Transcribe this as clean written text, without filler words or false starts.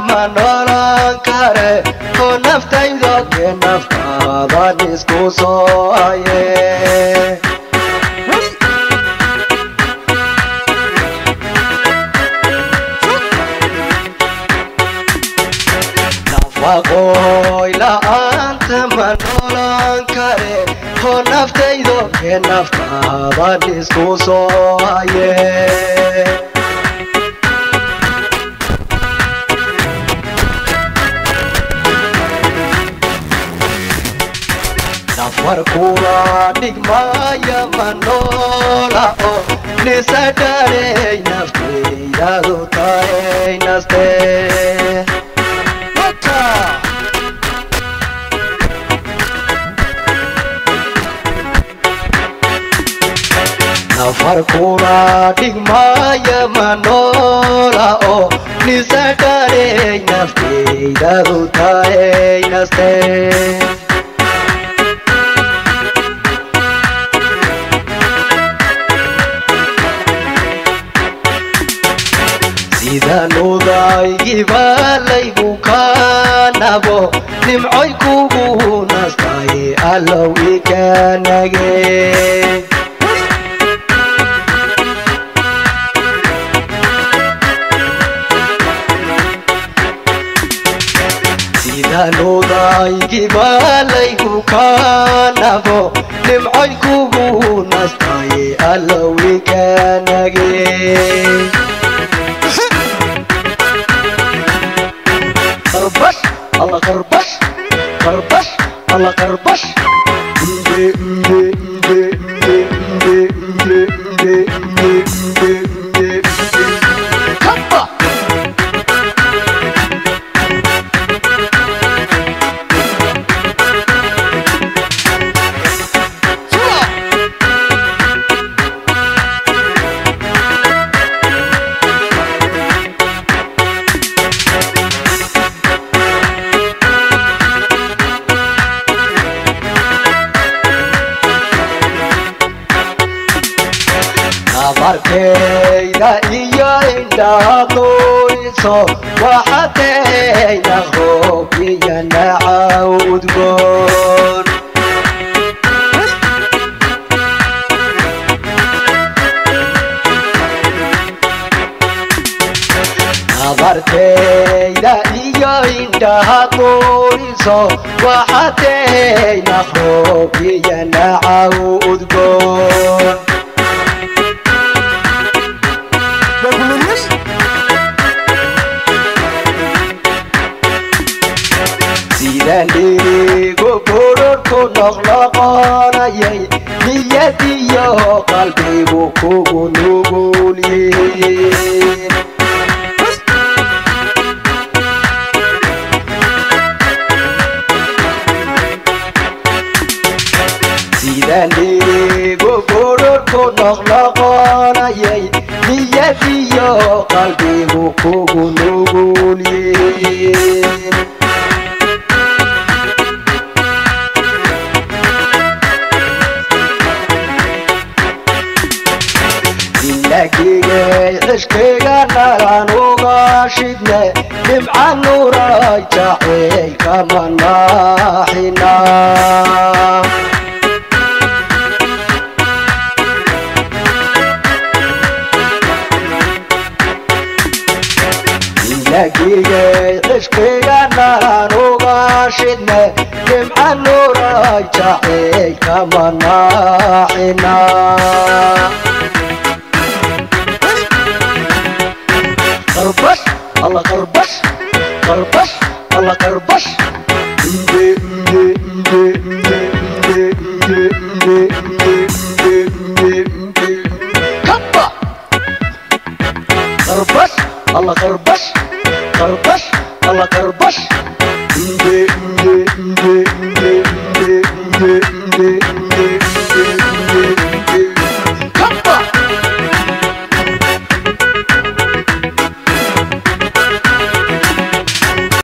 ما نولان كاره ونفتين ذاك نفتا ديسكو صايه نفاقوي لا أنت ما نولان كاره ونفتين ذاك نفتا ديسكو صايه Warkura digmaya manola o nisadare nafti yadutae naste Waka Warkura digmaya manola o nisadare nafti yadutae naste إذا نوضاي جبالي بكانبو نمعي كوبو نستاي ألوي كانجي إذا نوضاي جبالي بكانبو نمعي كوبو نستاي ألوي كانجي قربش الله قربش قربش الله قربش كبا Markeyda iyo indhaaqoyso waxateyna hoobiyana cawdgoon Markeyda iyo indhaaqoyso waxateyna hoobiyana cawdgoon Dirigo kororko noqnoqonayay niyadiyo qalbigu kugu nugulyiin Sidaan dirigo kororko noqnoqonayay niyadiyo qalbigu kugu nugulyiin عشقينا نغاشدنا دمع نوراي تعيل كما ناحنا عشقينا نغاشدنا دمع نوراي تعيل كما ناحنا قربش الله قربش قربش الله قربش كبا قربش الله قربش قربش الله قربش